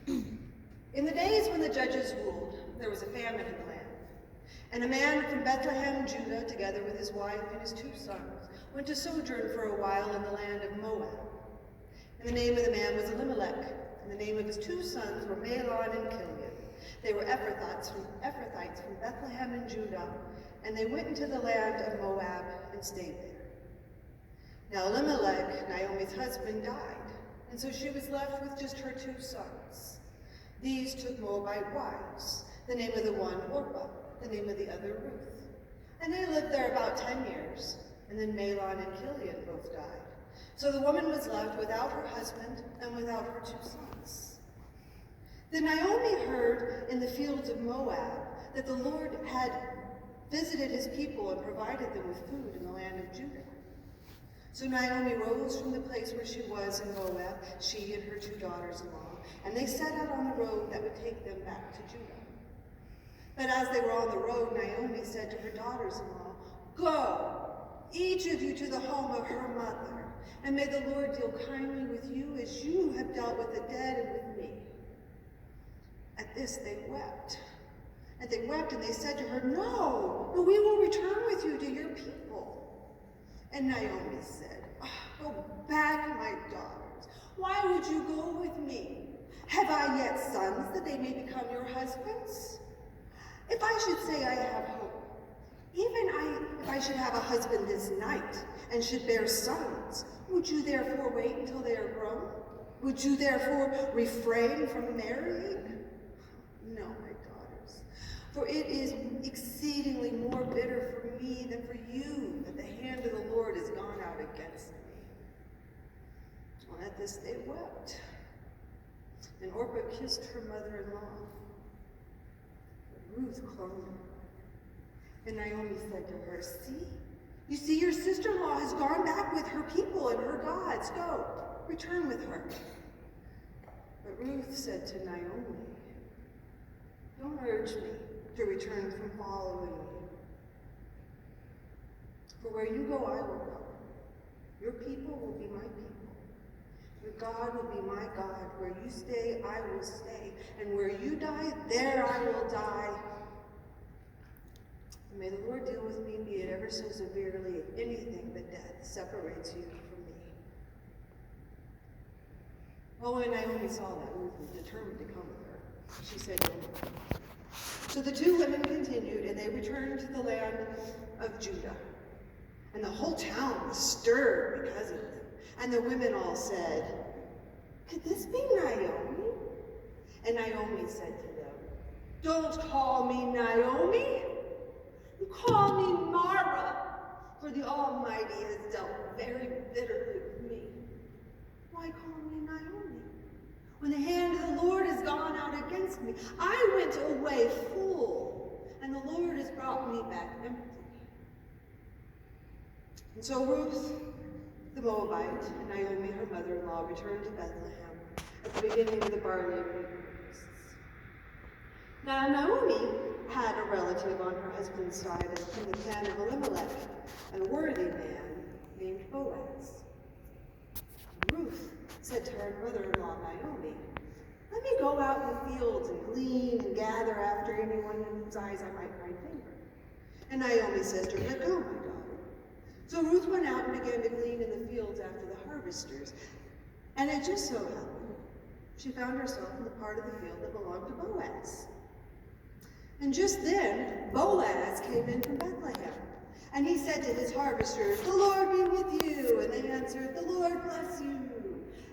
In the days when the judges ruled, there was a famine in the land. And a man from Bethlehem, Judah, together with his wife and his 2 sons, went to sojourn for a while in the land of Moab. And the name of the man was Elimelech, and the name of his 2 sons were Mahlon and Chilion. They were Ephrathites from Bethlehem and Judah, and they went into the land of Moab and stayed there. Now Elimelech, Naomi's husband, died, and so she was left with just her 2 sons. These took Moabite wives, the name of the one Orpah, the name of the other Ruth. And they lived there about 10 years, and then Mahlon and Chilion both died. So the woman was left without her husband and without her 2 sons. Then Naomi heard in the fields of Moab that the Lord had visited his people and provided them with food in the land of Judah. So Naomi rose from the place where she was in Moab, she and her 2 daughters-in-law, and they set out on the road that would take them back to Judah. But as they were on the road, Naomi said to her daughters-in-law, "Go, each of you to the home of her mother, and may the Lord deal kindly with you as you have dealt with the dead and with me." At this they wept. And they said to her, No, we will return with you to your people. And Naomi said, "Go back, my daughters. Why would you go with me? Have I yet sons that they may become your husbands? If I should say I have hope, if I should have a husband this night and should bear sons, would you therefore wait until they are grown? Would you therefore refrain from marrying? No, my daughters, for it is exceedingly more bitter for me than for you that the hand of the Lord has gone out against me." Well, at this they wept. And Orpah kissed her mother-in-law. But Ruth clung to her. And Naomi said to her, You see, your sister-in-law has gone back with her people and her gods. Go, return with her." But Ruth said to Naomi, "Don't urge me to return from following you. For where you go, I will go. Your people will be my people. Your God will be my God. Where you stay, I will stay. And where you die, there I will die. And may the Lord deal with me, be it ever so severely, if anything but death separates you from me." Well, when Naomi saw that Ruth was determined to come with her, she said no more. So the 2 women continued, and they returned to the land of Judah. And the whole town was stirred because of them. And the women all said, "Could this be Naomi?" And Naomi said to them, "Don't call me Naomi. You call me Mara, for the Almighty has dealt very bitterly with me. Why call me Naomi? When the hand of the Lord has gone out against me, I went away full, and the Lord has brought me back empty." And so Ruth the Moabite and Naomi, her mother-in-law, returned to Bethlehem at the beginning of the barley harvests. Now Naomi had a relative on her husband's side from the clan of Elimelech, a worthy man named Boaz. Ruth said to her mother-in-law Naomi, "Let me go out in the fields and glean and gather after anyone in whose eyes I might find favor." And Naomi says to her, "Go, my daughter." So Ruth went out and began to glean in the fields after the harvesters. And it just so happened, she found herself in the part of the field that belonged to Boaz. And just then, Boaz came in from Bethlehem. And he said to his harvesters, "The Lord be with you." And they answered, "The Lord bless you."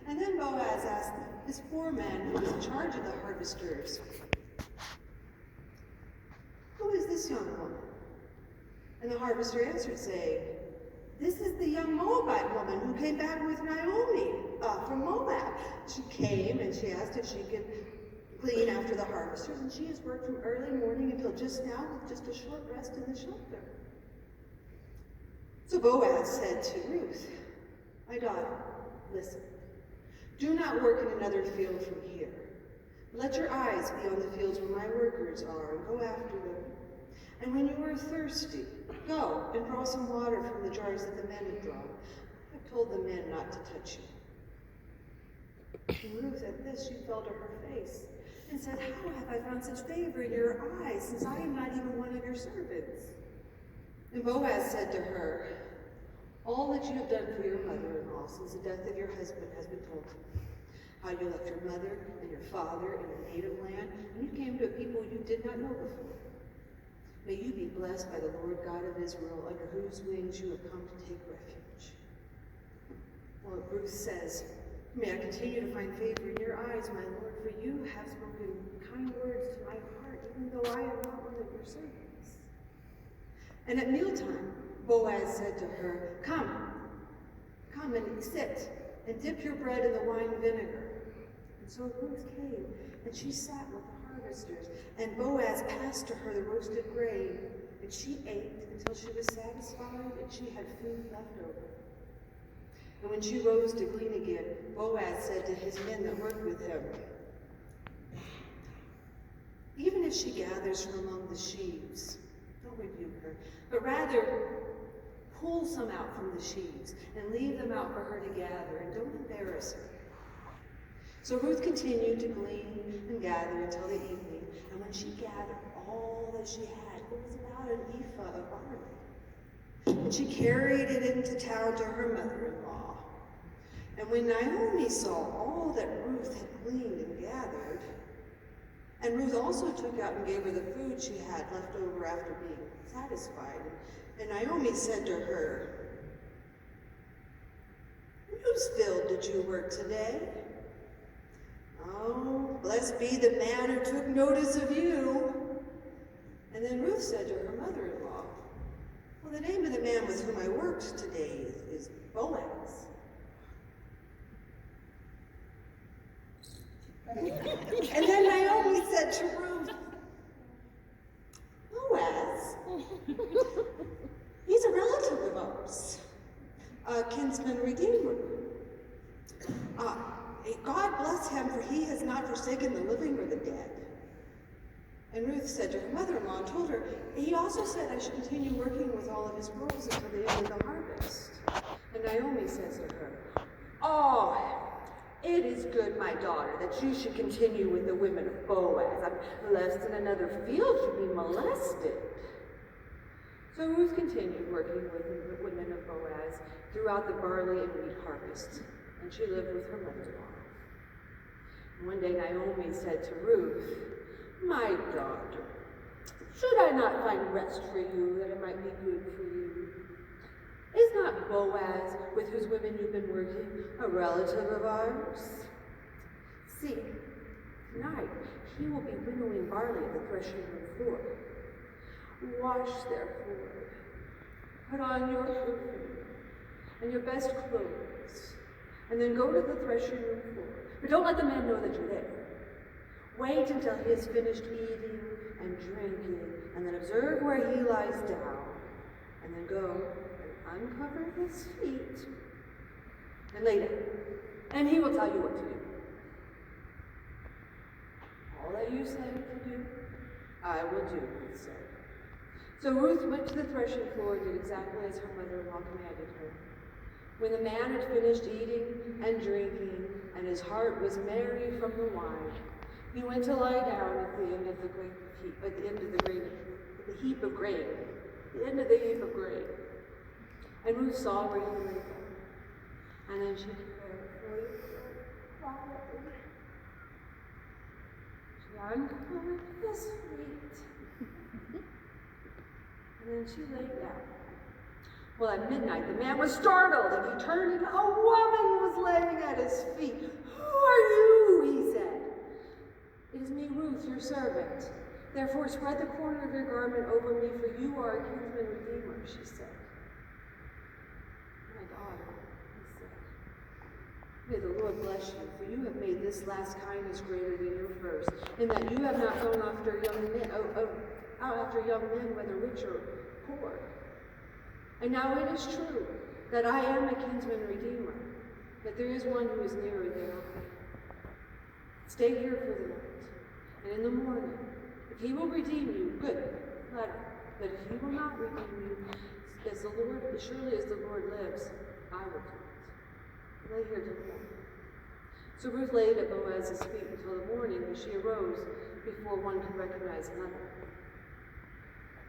And then Boaz asked his foreman who was in charge of the harvesters, "Who is this young woman?" And the harvester answered, saying, "This is the young Moabite woman who came back with Naomi from Moab. She came and she asked if she could glean after the harvesters, and she has worked from early morning until just now with just a short rest in the shelter." So Boaz said to Ruth, "My daughter, listen. Do not work in another field from here. Let your eyes be on the fields where my workers are, and go after them. And when you are thirsty, go and draw some water from the jars that the men have drawn. I've told the men not to touch you." And Ruth, at this, she fell to her face and said, "How have I found such favor in your eyes, since I am not even one of your servants?" And Boaz said to her, "All that you have done for your mother-in-law since the death of your husband has been told me. How you left your mother and your father in your native land, and you came to a people you did not know before. May you be blessed by the Lord God of Israel, under whose wings you have come to take refuge." Well, Ruth says, "May I continue to find favor in your eyes, my Lord, for you have spoken kind words to my heart, even though I am not one of your servants." And at mealtime, Boaz said to her, Come and sit, and dip your bread in the wine vinegar." And so Ruth came, and she sat with the harvesters, and Boaz passed to her the roasted grain, and she ate until she was satisfied, and she had food left over. And when she rose to glean again, Boaz said to his men that worked with him, "Even if she gathers from among the sheaves, don't rebuke her, but rather pull some out from the sheaves and leave them out for her to gather, and don't embarrass her." So Ruth continued to glean and gather until the evening, and when she gathered all that she had, it was about an ephah of barley. And she carried it into town to her mother-in-law. And when Naomi saw all that Ruth had gleaned and gathered, and Ruth also took out and gave her the food she had left over after being satisfied, and Naomi said to her, "Whose field did you work today?" "Oh, blessed be the man who took notice of you." And then Ruth said to her mother-in-law, "Well, the name of the man with whom I worked today is Boaz." And then Naomi said to Ruth, "Boaz, he's a relative of ours, a kinsman redeemer. God bless him, for he has not forsaken the living or the dead." And Ruth said to her mother-in-law and told her, "He also said I should continue working with all of his girls until the end of the harvest." And Naomi says to her, "Oh, it is good, my daughter, that you should continue with the women of Boaz, lest in another field you be molested." So Ruth continued working with the women of Boaz throughout the barley and wheat harvests, and she lived with her mother-in-law. One day Naomi said to Ruth, "My daughter, should I not find rest for you, that it might be good for you? Is not Boaz, with whose women you've been working, a relative of ours? See, tonight he will be winnowing barley at the threshing room floor. Wash, therefore, put on your perfume and your best clothes, and then go to the threshing room floor. But don't let the man know that you're there. Wait until he has finished eating and drinking, and then observe where he lies down, and then go and uncover his feet and lay down, and he will tell you what to do. All that you say to do, I will do," he said. So Ruth went to the threshing floor and did exactly as her mother-in-law commanded her. When the man had finished eating and drinking, and his heart was merry from the wine, he went to lie down at the end of the heap of grain. And Ruth saw where he lay down, and then she carefully, quietly, she uncovered his feet, and then she lay down. Well, at midnight, the man was startled, and he turned, and a woman was laying at his feet. "Who are you?" he said. "It is me, Ruth, your servant. Therefore, spread the corner of your garment over me, for you are a kinsman redeemer," she said. "My daughter," he said, "may the Lord bless you, for you have made this last kindness greater than your first, in that you have not gone after young men, whether rich or poor. And now it is true that I am a kinsman redeemer, but there is one who is nearer than I. Stay here for the night, and in the morning, if he will redeem you, good, let him. But if he will not redeem you, as surely as the Lord lives, I will do it. Lay here till the morning." So Ruth laid at Boaz's feet until the morning, and she arose before one could recognize another.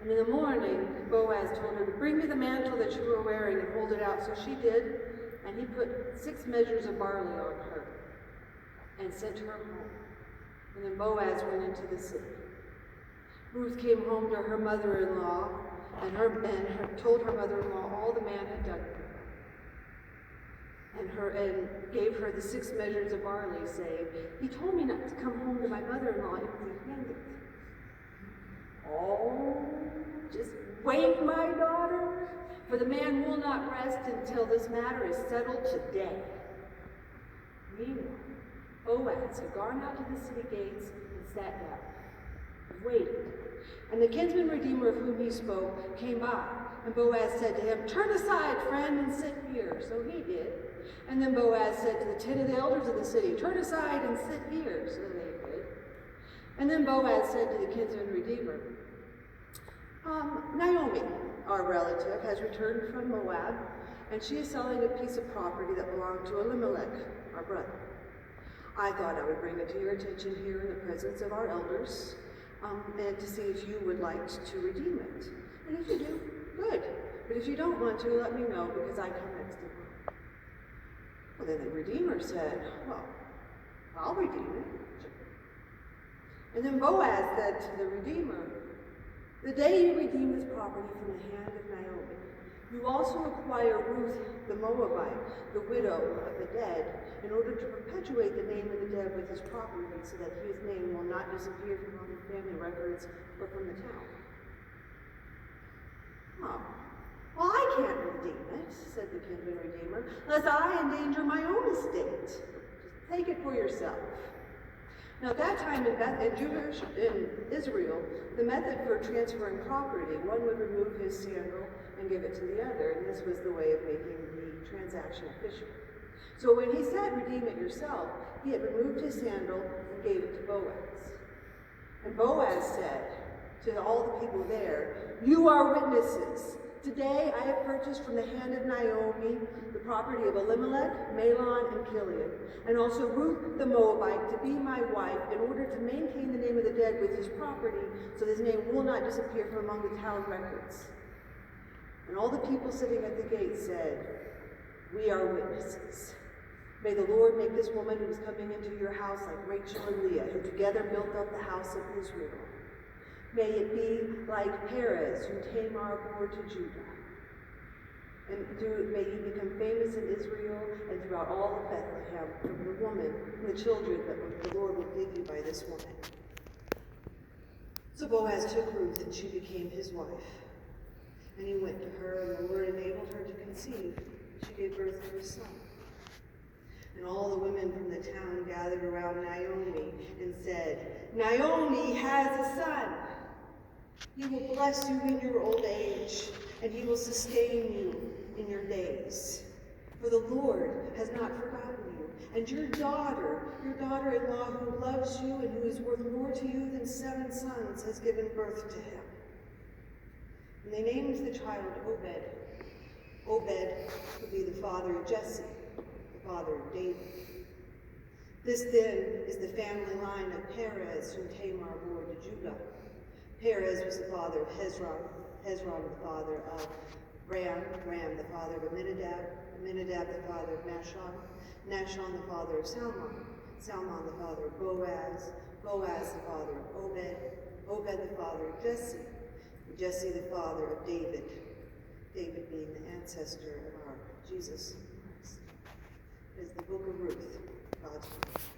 And in the morning, Boaz told her, "Bring me the mantle that you were wearing and hold it out." So she did, and he put 6 measures of barley on her and sent her home. And then Boaz went into the city. Ruth came home to her mother-in-law and told her mother-in-law all the man had done for her, and gave her the 6 measures of barley, saying, "He told me not to come home to my mother-in-law empty-handed." "Oh, just wait, my daughter, for the man will not rest until this matter is settled today." Meanwhile, Boaz had gone out to the city gates and sat down, waiting. And the kinsman redeemer of whom he spoke came by. And Boaz said to him, "Turn aside, friend, and sit here." So he did. And then Boaz said to the 10 of the elders of the city, "Turn aside and sit here." So they did. And then Boaz said to the kinsman redeemer, "Naomi, our relative, has returned from Moab, and she is selling a piece of property that belonged to Elimelech, our brother. I thought I would bring it to your attention here in the presence of our elders, and to see if you would like to redeem it. And if you do, good. But if you don't want to, let me know, because I come next to mine." Well, then the redeemer said, "Well, I'll redeem it." And then Boaz said to the redeemer, "The day you redeem this property from the hand of Naomi, you also acquire Ruth the Moabite, the widow of the dead, in order to perpetuate the name of the dead with his property, so that his name will not disappear from the family records or from the town." "Oh, well, I can't redeem it," said the kinsman redeemer, "lest I endanger my own estate. Just take it for yourself." Now at that time in Israel, the method for transferring property, one would remove his sandal and give it to the other, and this was the way of making the transaction official. So when he said, "Redeem it yourself," he had removed his sandal and gave it to Boaz. And Boaz said to all the people there, "You are witnesses. Today I have purchased from the hand of Naomi the property of Elimelech, Mahlon, and Chilion, and also Ruth the Moabite to be my wife, in order to maintain the name of the dead with his property, so his name will not disappear from among the town records." And all the people sitting at the gate said, "We are witnesses. May the Lord make this woman who is coming into your house like Rachel and Leah, who together built up the house of Israel. May it be like Perez, whom Tamar bore to Judah. And may you become famous in Israel and throughout all of Bethlehem from the woman and the children that the Lord will give you by this woman." So Boaz took Ruth, and she became his wife. And he went to her, and the Lord enabled her to conceive. She gave birth to a son. And all the women from the town gathered around Naomi and said, "Naomi has a son. He will bless you in your old age, and he will sustain you in your days. For the Lord has not forgotten you, and your daughter-in-law who loves you and who is worth more to you than 7 sons, has given birth to him." And they named the child Obed. Obed would be the father of Jesse, the father of David. This then is the family line of Perez, whom Tamar bore to Judah. Perez was the father of Hezron, Hezron the father of Ram, Ram the father of Amminadab, Amminadab the father of Nahshon, Nahshon the father of Salmon, Salmon the father of Boaz, Boaz the father of Obed, Obed the father of Jesse, Jesse the father of David, David being the ancestor of our Jesus Christ. It is the book of Ruth, God's word.